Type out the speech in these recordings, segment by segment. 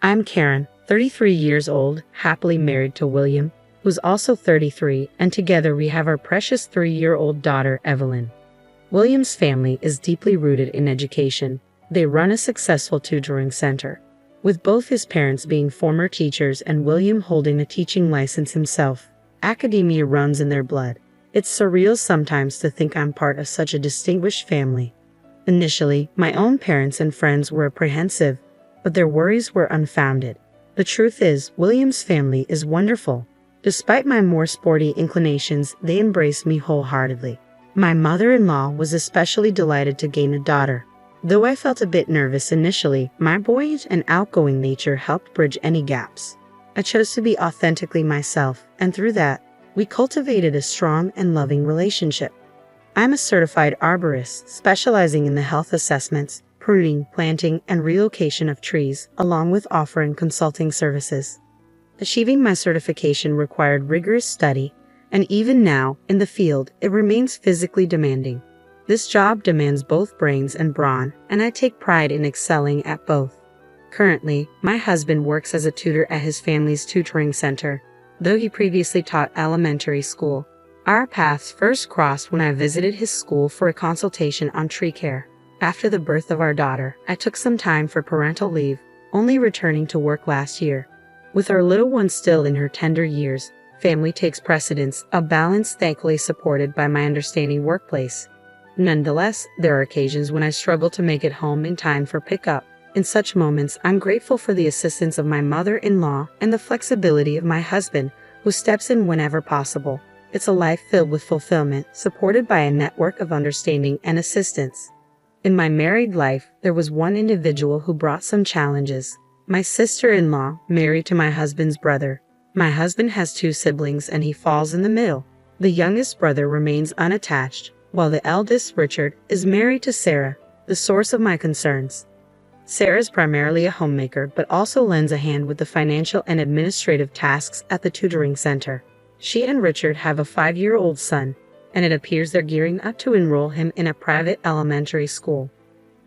I'm Karen, 33 years old, happily married to William, who's also 33, and together we have our precious 3-year-old daughter, Evelyn. William's family is deeply rooted in education. They run a successful tutoring center, with both his parents being former teachers and William holding a teaching license himself. Academia runs in their blood. It's surreal sometimes to think I'm part of such a distinguished family. Initially, my own parents and friends were apprehensive, but their worries were unfounded. The truth is, William's family is wonderful. Despite my more sporty inclinations, they embrace me wholeheartedly. My mother-in-law was especially delighted to gain a daughter. Though I felt a bit nervous initially, my boyish and outgoing nature helped bridge any gaps. I chose to be authentically myself, and through that, we cultivated a strong and loving relationship. I'm a certified arborist, specializing in the health assessments, pruning, planting, and relocation of trees, along with offering consulting services. Achieving my certification required rigorous study, and even now, in the field, it remains physically demanding. This job demands both brains and brawn, and I take pride in excelling at both. Currently, my husband works as a tutor at his family's tutoring center, though he previously taught elementary school. Our paths first crossed when I visited his school for a consultation on tree care. After the birth of our daughter, I took some time for parental leave, only returning to work last year. With our little one still in her tender years, family takes precedence, a balance thankfully supported by my understanding workplace. Nonetheless, there are occasions when I struggle to make it home in time for pickup. In such moments, I'm grateful for the assistance of my mother-in-law and the flexibility of my husband, who steps in whenever possible. It's a life filled with fulfillment, supported by a network of understanding and assistance. In my married life, there was one individual who brought some challenges. My sister-in-law, married to my husband's brother. My husband has 2 siblings and he falls in the middle. The youngest brother remains unattached, while the eldest, Richard, is married to Sarah, the source of my concerns. Sarah is primarily a homemaker but also lends a hand with the financial and administrative tasks at the tutoring center. She and Richard have a 5-year-old son, and it appears they're gearing up to enroll him in a private elementary school.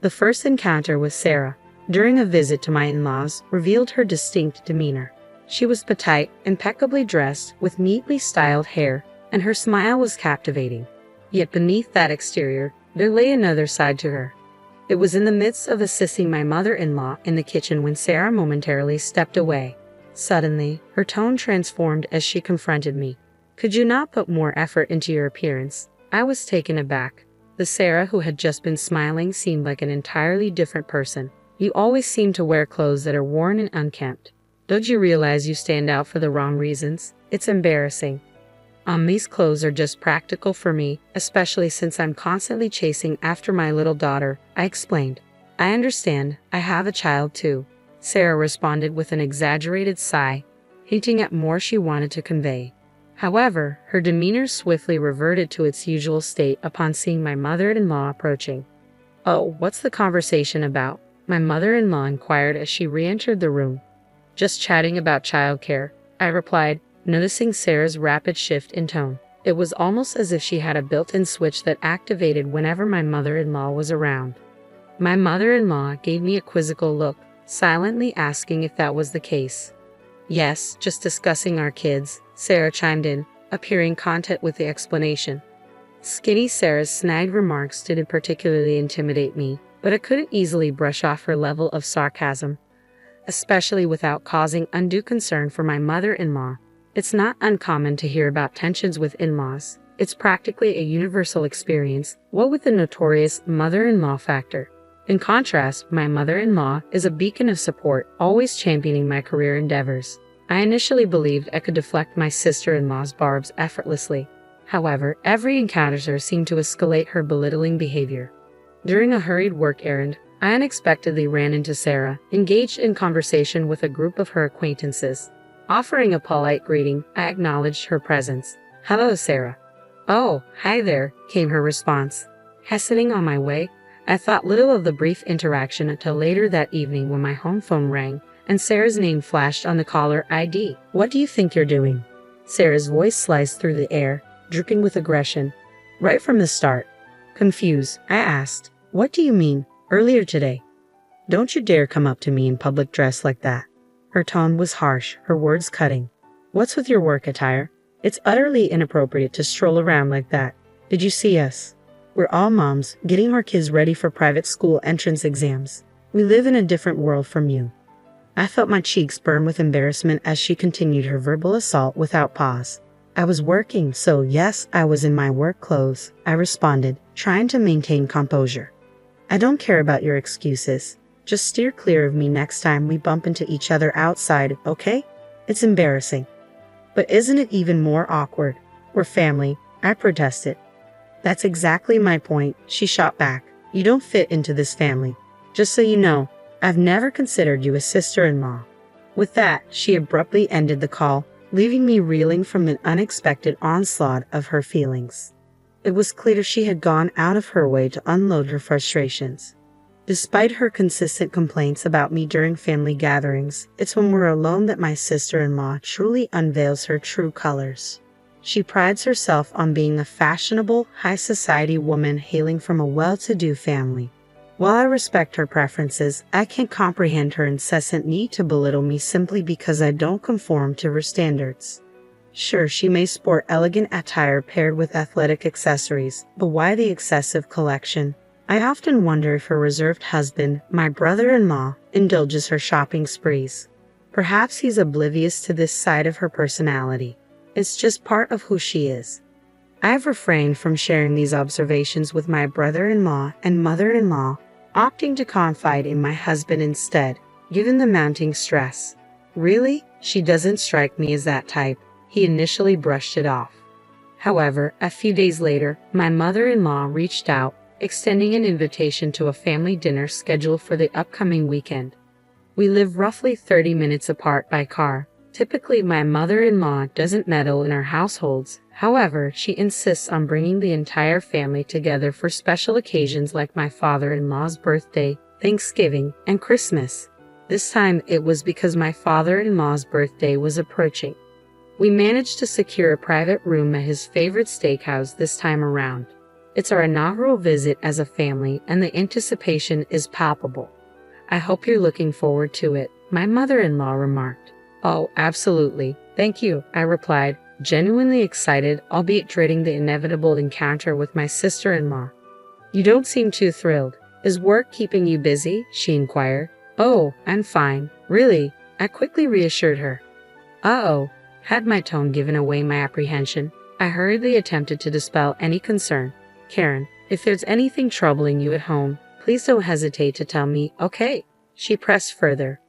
The first encounter with Sarah, during a visit to my in-laws, revealed her distinct demeanor. She was petite, impeccably dressed, with neatly styled hair, and her smile was captivating. Yet beneath that exterior, there lay another side to her. It was in the midst of assisting my mother-in-law in the kitchen when Sarah momentarily stepped away. Suddenly, her tone transformed as she confronted me. "Could you not put more effort into your appearance?" I was taken aback. The Sarah who had just been smiling seemed like an entirely different person. "You always seem to wear clothes that are worn and unkempt. Don't you realize you stand out for the wrong reasons? It's embarrassing." These clothes are just practical for me, especially since I'm constantly chasing after my little daughter," I explained. "I understand, I have a child too," Sarah responded with an exaggerated sigh, hinting at more she wanted to convey. However, her demeanor swiftly reverted to its usual state upon seeing my mother-in-law approaching. "Oh, what's the conversation about?" my mother-in-law inquired as she re-entered the room. "Just chatting about childcare," I replied, noticing Sarah's rapid shift in tone. It was almost as if she had a built-in switch that activated whenever my mother-in-law was around. My mother-in-law gave me a quizzical look, silently asking if that was the case. "Yes, just discussing our kids," Sarah chimed in, appearing content with the explanation. Skinny Sarah's snagged remarks didn't particularly intimidate me, but I couldn't easily brush off her level of sarcasm, especially without causing undue concern for my mother-in-law. It's not uncommon to hear about tensions with in-laws. It's practically a universal experience, what with the notorious mother-in-law factor. In contrast, my mother-in-law is a beacon of support, always championing my career endeavors. I initially believed I could deflect my sister-in-law's barbs effortlessly. However, every encounter seemed to escalate her belittling behavior. During a hurried work errand, I unexpectedly ran into Sarah, engaged in conversation with a group of her acquaintances. Offering a polite greeting, I acknowledged her presence. "Hello, Sarah." "Oh, hi there," came her response. Hastening on my way, I thought little of the brief interaction until later that evening when my home phone rang and Sarah's name flashed on the caller ID. "What do you think you're doing?" Sarah's voice sliced through the air, dripping with aggression. Right from the start. Confused, I asked, "What do you mean, earlier today? Don't you dare come up to me in public dressed like that." Her tone was harsh, her words cutting. "What's with your work attire? It's utterly inappropriate to stroll around like that. Did you see us? We're all moms, getting our kids ready for private school entrance exams. We live in a different world from you." I felt my cheeks burn with embarrassment as she continued her verbal assault without pause. "I was working, so yes, I was in my work clothes," I responded, trying to maintain composure. "I don't care about your excuses. Just steer clear of me next time we bump into each other outside, okay? It's embarrassing." "But isn't it even more awkward? We're family," I protested. "That's exactly my point," she shot back. "You don't fit into this family. Just so you know, I've never considered you a sister-in-law." With that, she abruptly ended the call, leaving me reeling from an unexpected onslaught of her feelings. It was clear she had gone out of her way to unload her frustrations. Despite her consistent complaints about me during family gatherings, it's when we're alone that my sister-in-law truly unveils her true colors. She prides herself on being a fashionable, high-society woman hailing from a well-to-do family. While I respect her preferences, I can't comprehend her incessant need to belittle me simply because I don't conform to her standards. Sure, she may sport elegant attire paired with athletic accessories, but why the excessive collection? I often wonder if her reserved husband, my brother-in-law, indulges her shopping sprees. Perhaps he's oblivious to this side of her personality. It's just part of who she is. I've refrained from sharing these observations with my brother-in-law and mother-in-law, opting to confide in my husband instead, given the mounting stress. "Really? She doesn't strike me as that type," he initially brushed it off. However, a few days later, my mother-in-law reached out, extending an invitation to a family dinner scheduled for the upcoming weekend. We live roughly 30 minutes apart by car. Typically, my mother-in-law doesn't meddle in our households. However, she insists on bringing the entire family together for special occasions like my father-in-law's birthday, Thanksgiving, and Christmas. This time, it was because my father-in-law's birthday was approaching. We managed to secure a private room at his favorite steakhouse this time around. It's our inaugural visit as a family, and the anticipation is palpable. "I hope you're looking forward to it," my mother-in-law remarked. "Oh, absolutely. Thank you," I replied, genuinely excited, albeit dreading the inevitable encounter with my sister-in-law. "You don't seem too thrilled. Is work keeping you busy?" she inquired. "Oh, I'm fine. Really," I quickly reassured her. "Uh-oh," had my tone given away my apprehension. I hurriedly attempted to dispel any concern. "Karen, if there's anything troubling you at home, please don't hesitate to tell me, okay?" She pressed further.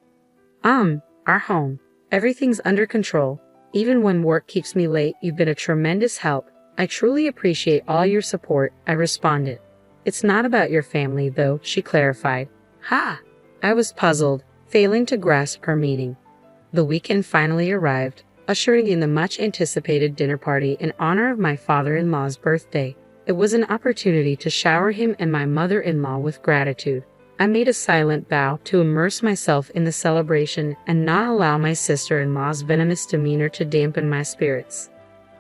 Our home. Everything's under control. Even when work keeps me late, you've been a tremendous help. I truly appreciate all your support," I responded. "It's not about your family, though," she clarified. "Ha!" I was puzzled, failing to grasp her meaning. The weekend finally arrived, ushering in the much-anticipated dinner party in honor of my father-in-law's birthday. It was an opportunity to shower him and my mother-in-law with gratitude. I made a silent vow to immerse myself in the celebration and not allow my sister-in-law's venomous demeanor to dampen my spirits.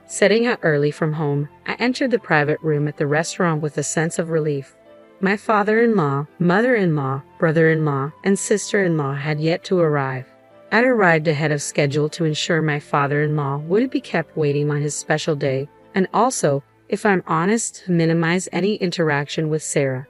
Setting out early from home, I entered the private room at the restaurant with a sense of relief. My father-in-law, mother-in-law, brother-in-law, and sister-in-law had yet to arrive. I'd arrived ahead of schedule to ensure my father-in-law wouldn't be kept waiting on his special day, and also, if I'm honest, to minimize any interaction with Sarah.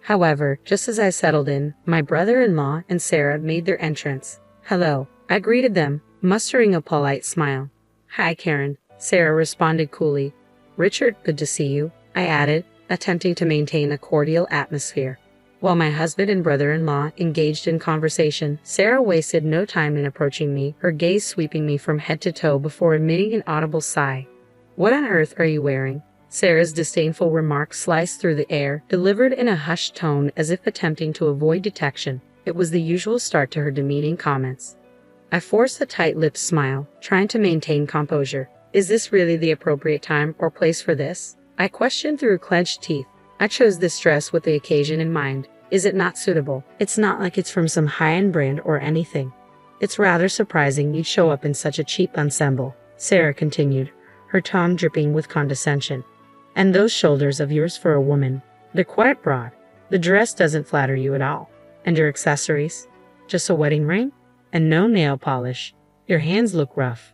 However, just as I settled in, my brother-in-law and Sarah made their entrance. "Hello," I greeted them, mustering a polite smile. "Hi, Karen," Sarah responded coolly. "Richard, good to see you," I added, attempting to maintain a cordial atmosphere. While my husband and brother-in-law engaged in conversation, Sarah wasted no time in approaching me, her gaze sweeping me from head to toe before emitting an audible sigh. "What on earth are you wearing?" Sarah's disdainful remark sliced through the air, delivered in a hushed tone as if attempting to avoid detection. It was the usual start to her demeaning comments. I forced a tight-lipped smile, trying to maintain composure. "Is this really the appropriate time or place for this?" I questioned through clenched teeth. "I chose this dress with the occasion in mind. Is it not suitable? It's not like it's from some high-end brand or anything. It's rather surprising you'd show up in such a cheap ensemble," Sarah continued, her tone dripping with condescension. "And those shoulders of yours for a woman, they're quite broad. The dress doesn't flatter you at all. And your accessories? Just a wedding ring?" And no nail polish. Your hands look rough.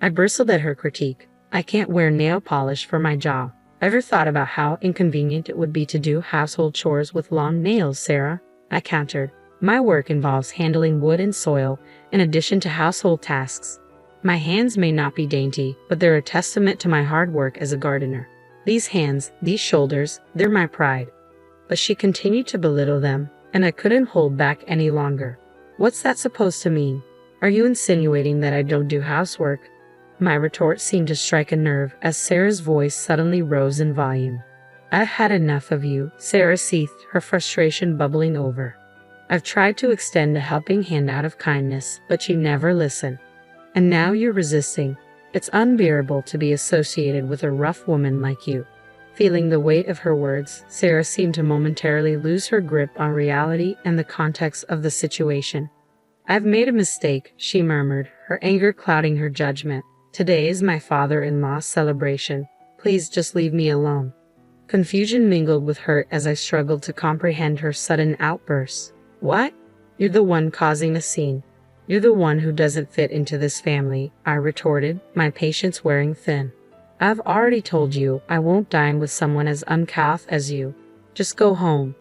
I bristled at her critique. I can't wear nail polish for my job. Ever thought about how inconvenient it would be to do household chores with long nails, Sarah? I countered. My work involves handling wood and soil, in addition to household tasks. My hands may not be dainty, but they're a testament to my hard work as a gardener. These hands, these shoulders, they're my pride. But she continued to belittle them, and I couldn't hold back any longer. What's that supposed to mean? Are you insinuating that I don't do housework? My retort seemed to strike a nerve as Sarah's voice suddenly rose in volume. I've had enough of you, Sarah seethed, her frustration bubbling over. I've tried to extend a helping hand out of kindness, but you never listen. And now you're resisting. It's unbearable to be associated with a rough woman like you. Feeling the weight of her words, Sarah seemed to momentarily lose her grip on reality and the context of the situation. I've made a mistake, she murmured, her anger clouding her judgment. Today is my father-in-law's celebration. Please just leave me alone. Confusion mingled with hurt as I struggled to comprehend her sudden outburst. What? You're the one causing a scene. You're the one who doesn't fit into this family, I retorted, my patience wearing thin. I've already told you I won't dine with someone as uncouth as you. Just go home.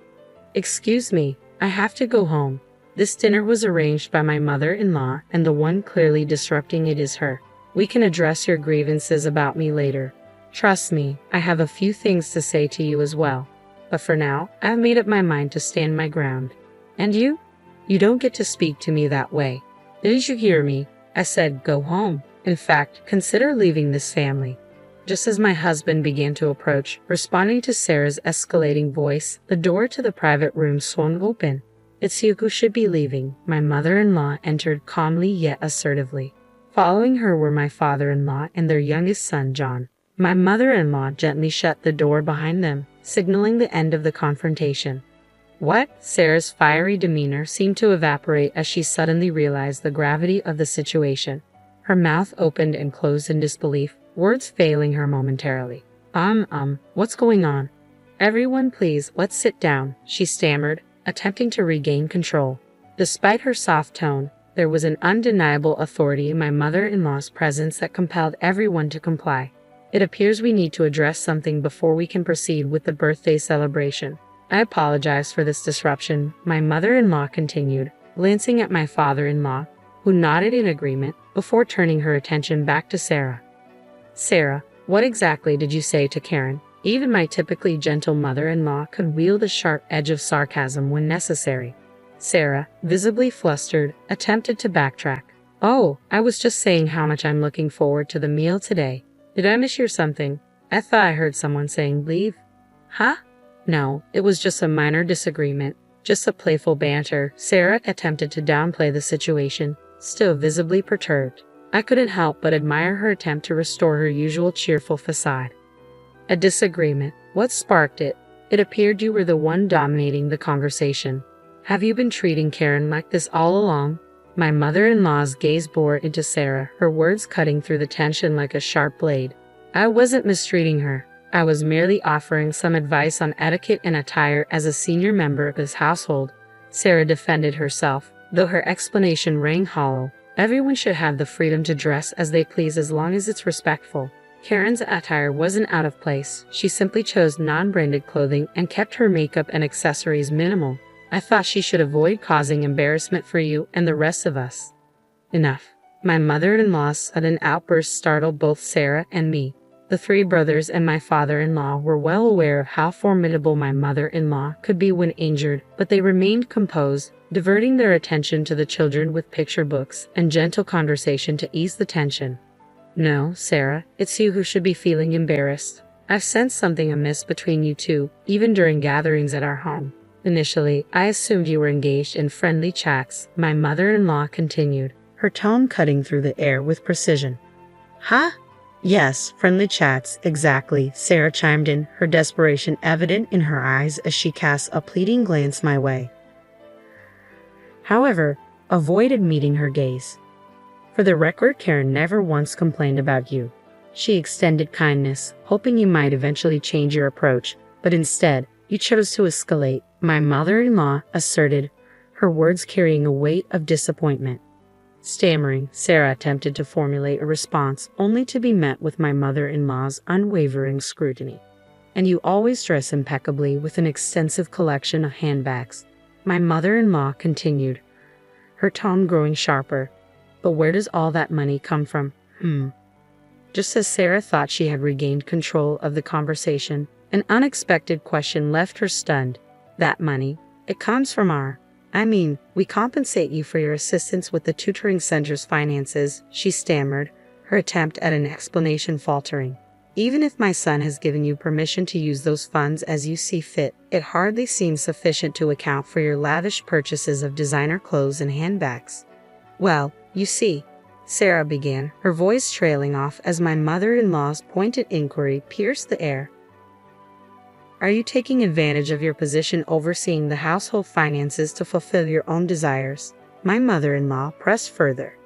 Excuse me, I have to go home. This dinner was arranged by my mother-in-law, and the one clearly disrupting it is her. We can address your grievances about me later. Trust me, I have a few things to say to you as well. But for now, I've made up my mind to stand my ground. And you? You don't get to speak to me that way. Didn't you hear me? I said go home. In fact, consider leaving this family. Just as my husband began to approach, responding to Sarah's escalating voice, the door to the private room swung open. It's you who should be leaving. My mother-in-law entered calmly yet assertively. Following her were my father-in-law and their youngest son, John. My mother-in-law gently shut the door behind them, signaling the end of the confrontation. What? Sarah's fiery demeanor seemed to evaporate as she suddenly realized the gravity of the situation. Her mouth opened and closed in disbelief, words failing her momentarily. What's going on? Everyone please, let's sit down, she stammered, attempting to regain control. Despite her soft tone, there was an undeniable authority in my mother-in-law's presence that compelled everyone to comply. It appears we need to address something before we can proceed with the birthday celebration. I apologize for this disruption, my mother-in-law continued, glancing at my father-in-law, who nodded in agreement before turning her attention back to Sarah. Sarah, what exactly did you say to Karen? Even my typically gentle mother-in-law could wield a sharp edge of sarcasm when necessary. Sarah, visibly flustered, attempted to backtrack. Oh, I was just saying how much I'm looking forward to the meal today. Did I mishear something? I thought I heard someone saying leave. Huh? No, it was just a minor disagreement, just a playful banter. Sarah attempted to downplay the situation, still visibly perturbed. I couldn't help but admire her attempt to restore her usual cheerful facade. A disagreement. What sparked it? It appeared you were the one dominating the conversation. Have you been treating Karen like this all along? My mother-in-law's gaze bored into Sarah, her words cutting through the tension like a sharp blade. I wasn't mistreating her. I was merely offering some advice on etiquette and attire as a senior member of this household. Sarah defended herself, though her explanation rang hollow. Everyone should have the freedom to dress as they please as long as it's respectful. Karen's attire wasn't out of place. She simply chose non-branded clothing and kept her makeup and accessories minimal. I thought she should avoid causing embarrassment for you and the rest of us. Enough. My mother-in-law's sudden outburst startled both Sarah and me. The three brothers and my father-in-law were well aware of how formidable my mother-in-law could be when injured, but they remained composed, diverting their attention to the children with picture books and gentle conversation to ease the tension. No, Sarah, it's you who should be feeling embarrassed. I've sensed something amiss between you two, even during gatherings at our home. Initially, I assumed you were engaged in friendly chats, my mother-in-law continued, her tone cutting through the air with precision. Huh? Yes, friendly chats, exactly, Sarah chimed in, her desperation evident in her eyes as she cast a pleading glance my way. However, avoided meeting her gaze. For the record, Karen never once complained about you. She extended kindness, hoping you might eventually change your approach, but instead, you chose to escalate, my mother-in-law asserted, her words carrying a weight of disappointment. Stammering, Sarah attempted to formulate a response, only to be met with my mother-in-law's unwavering scrutiny. And you always dress impeccably with an extensive collection of handbags, my mother-in-law continued, her tone growing sharper. But where does all that money come from? Just as Sarah thought she had regained control of the conversation, an unexpected question left her stunned. That money, it comes from we compensate you for your assistance with the tutoring center's finances, she stammered, her attempt at an explanation faltering. Even if my son has given you permission to use those funds as you see fit, it hardly seems sufficient to account for your lavish purchases of designer clothes and handbags. Well, you see, Sarah began, her voice trailing off as my mother-in-law's pointed inquiry pierced the air. Are you taking advantage of your position overseeing the household finances to fulfill your own desires? My mother-in-law pressed further.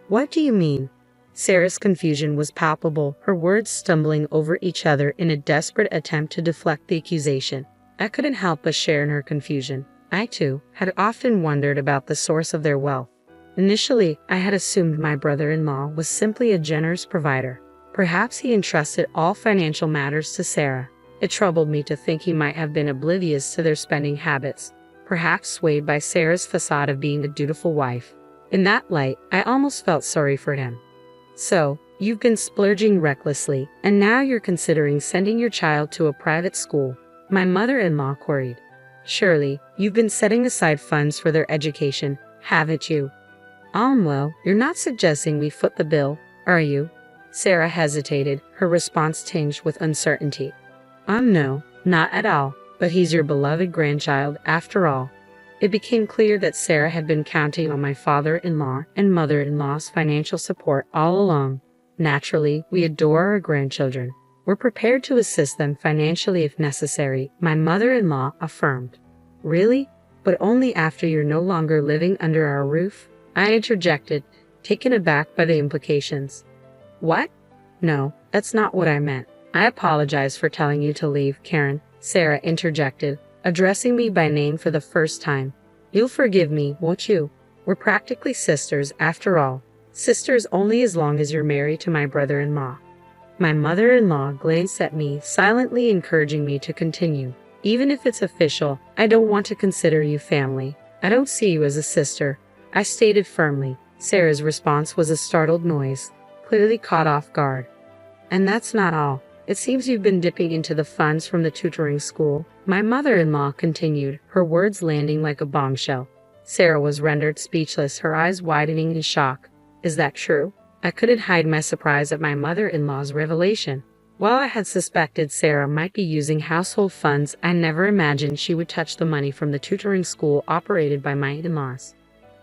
What do you mean? Sarah's confusion was palpable, her words stumbling over each other in a desperate attempt to deflect the accusation. I couldn't help but share in her confusion. I, too, had often wondered about the source of their wealth. Initially, I had assumed my brother-in-law was simply a generous provider. Perhaps he entrusted all financial matters to Sarah. It troubled me to think he might have been oblivious to their spending habits, perhaps swayed by Sarah's facade of being a dutiful wife. In that light, I almost felt sorry for him. So, you've been splurging recklessly, and now you're considering sending your child to a private school? My mother-in-law queried. Surely, you've been setting aside funds for their education, haven't you? Well, you're not suggesting we foot the bill, are you? Sarah hesitated, her response tinged with uncertainty. No, not at all, but he's your beloved grandchild after all. It became clear that Sarah had been counting on my father-in-law and mother-in-law's financial support all along. Naturally, we adore our grandchildren. We're prepared to assist them financially if necessary, my mother-in-law affirmed. Really? But only after you're no longer living under our roof? I interjected, taken aback by the implications. What? No, that's not what I meant. I apologize for telling you to leave, Karen, Sarah interjected, addressing me by name for the first time. You'll forgive me, won't you? We're practically sisters, after all. Sisters only as long as you're married to my brother-in-law. My mother-in-law glanced at me, silently encouraging me to continue. Even if it's official, I don't want to consider you family. I don't see you as a sister, I stated firmly. Sarah's response was a startled noise, clearly caught off guard. And that's not all. It seems you've been dipping into the funds from the tutoring school, my mother-in-law continued, her words landing like a bombshell. Sarah was rendered speechless, her eyes widening in shock. Is that true? I couldn't hide my surprise at my mother-in-law's revelation. While I had suspected Sarah might be using household funds, I never imagined she would touch the money from the tutoring school operated by my in-laws.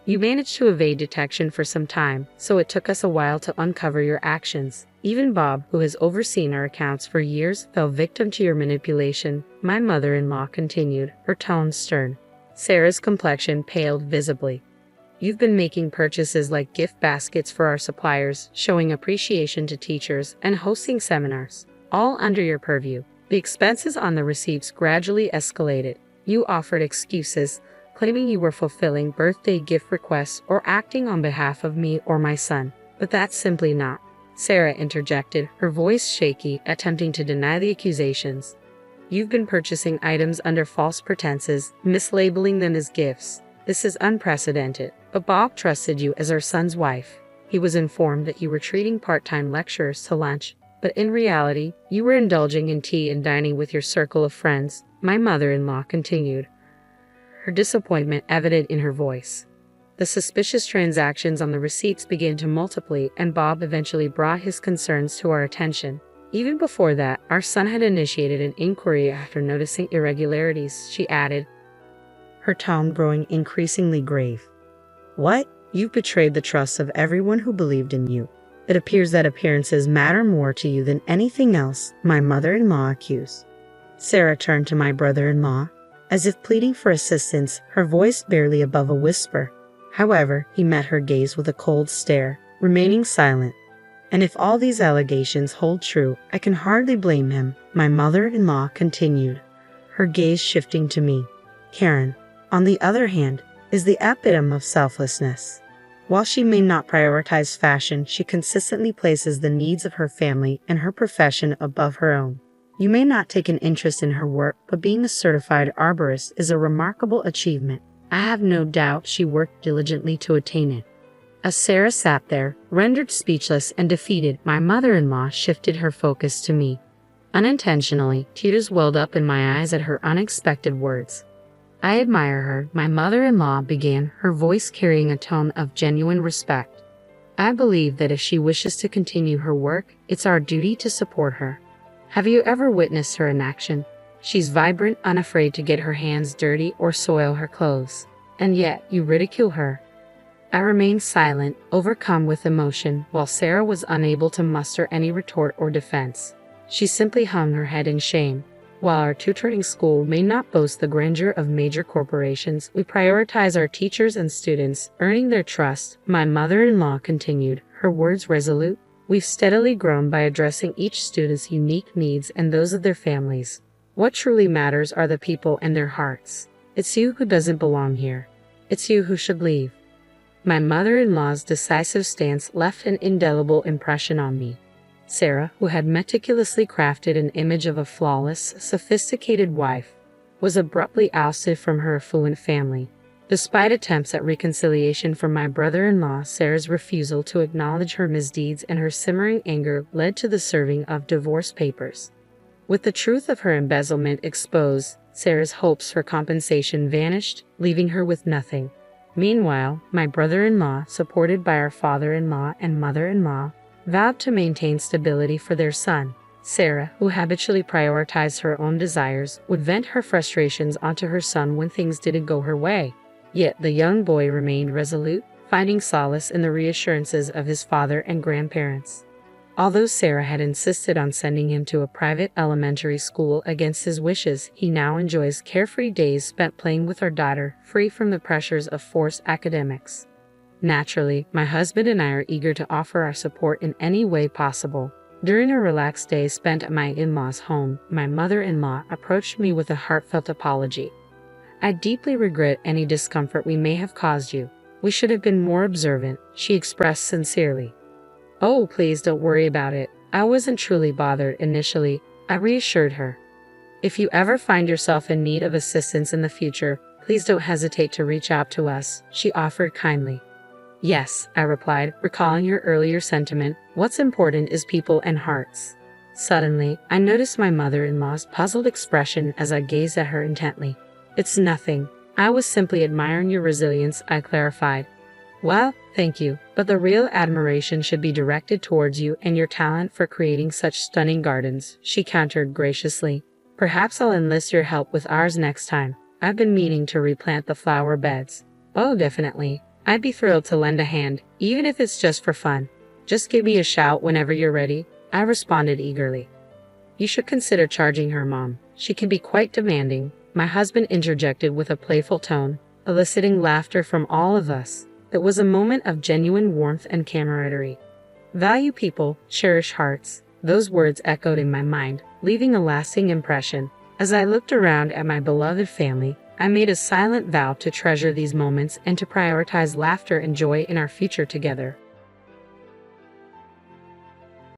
You managed to evade detection for some time, so it took us a while to uncover your actions. Even Bob, who has overseen our accounts for years, fell victim to your manipulation, my mother-in-law continued, her tone stern. Sarah's complexion paled visibly. You've been making purchases like gift baskets for our suppliers, showing appreciation to teachers, and hosting seminars, all under your purview. The expenses on the receipts gradually escalated. You offered excuses, claiming you were fulfilling birthday gift requests or acting on behalf of me or my son. But that's simply not. Sarah interjected, her voice shaky, attempting to deny the accusations. You've been purchasing items under false pretenses, mislabeling them as gifts. This is unprecedented, but Bob trusted you as our son's wife. He was informed that you were treating part-time lecturers to lunch, but in reality, you were indulging in tea and dining with your circle of friends, my mother-in-law continued, her disappointment evident in her voice. The suspicious transactions on the receipts began to multiply, and Bob eventually brought his concerns to our attention. Even before that, our son had initiated an inquiry after noticing irregularities, she added, her tone growing increasingly grave. What? You've betrayed the trust of everyone who believed in you. It appears that appearances matter more to you than anything else, my mother-in-law accused. Sarah turned to my brother-in-law, as if pleading for assistance, her voice barely above a whisper. However, he met her gaze with a cold stare, remaining silent. And if all these allegations hold true, I can hardly blame him, my mother-in-law continued, her gaze shifting to me. Karen, on the other hand, is the epitome of selflessness. While she may not prioritize fashion, she consistently places the needs of her family and her profession above her own. You may not take an interest in her work, but being a certified arborist is a remarkable achievement. I have no doubt she worked diligently to attain it. As Sarah sat there, rendered speechless and defeated, my mother-in-law shifted her focus to me. Unintentionally, tears welled up in my eyes at her unexpected words. "I admire her," my mother-in-law began, her voice carrying a tone of genuine respect. "I believe that if she wishes to continue her work, it's our duty to support her. Have you ever witnessed her in action? She's vibrant, unafraid to get her hands dirty or soil her clothes. And yet, you ridicule her." I remained silent, overcome with emotion, while Sarah was unable to muster any retort or defense. She simply hung her head in shame. While our tutoring school may not boast the grandeur of major corporations, we prioritize our teachers and students, earning their trust, my mother-in-law continued, her words resolute. We've steadily grown by addressing each student's unique needs and those of their families. What truly matters are the people and their hearts. It's you who doesn't belong here. It's you who should leave. My mother-in-law's decisive stance left an indelible impression on me. Sarah, who had meticulously crafted an image of a flawless, sophisticated wife, was abruptly ousted from her affluent family. Despite attempts at reconciliation from my brother-in-law, Sarah's refusal to acknowledge her misdeeds and her simmering anger led to the serving of divorce papers. With the truth of her embezzlement exposed, Sarah's hopes for compensation vanished, leaving her with nothing. Meanwhile, my brother-in-law, supported by our father-in-law and mother-in-law, vowed to maintain stability for their son. Sarah, who habitually prioritized her own desires, would vent her frustrations onto her son when things didn't go her way. Yet the young boy remained resolute, finding solace in the reassurances of his father and grandparents. Although Sarah had insisted on sending him to a private elementary school against his wishes, he now enjoys carefree days spent playing with our daughter, free from the pressures of forced academics. Naturally, my husband and I are eager to offer our support in any way possible. During a relaxed day spent at my in-laws' home, my mother-in-law approached me with a heartfelt apology. "I deeply regret any discomfort we may have caused you. We should have been more observant," she expressed sincerely. "Oh, please don't worry about it. I wasn't truly bothered initially," I reassured her. "If you ever find yourself in need of assistance in the future, please don't hesitate to reach out to us," she offered kindly. "Yes," I replied, recalling her earlier sentiment, "what's important is people and hearts." Suddenly, I noticed my mother-in-law's puzzled expression as I gazed at her intently. "It's nothing. I was simply admiring your resilience," I clarified. "Well, thank you, but the real admiration should be directed towards you and your talent for creating such stunning gardens," she countered graciously. "Perhaps I'll enlist your help with ours next time. I've been meaning to replant the flower beds." "Oh, definitely. I'd be thrilled to lend a hand, even if it's just for fun. Just give me a shout whenever you're ready," I responded eagerly. "You should consider charging her, Mom. She can be quite demanding," my husband interjected with a playful tone, eliciting laughter from all of us. It was a moment of genuine warmth and camaraderie. "Value people, cherish hearts." Those words echoed in my mind, leaving a lasting impression. As I looked around at my beloved family, I made a silent vow to treasure these moments and to prioritize laughter and joy in our future together.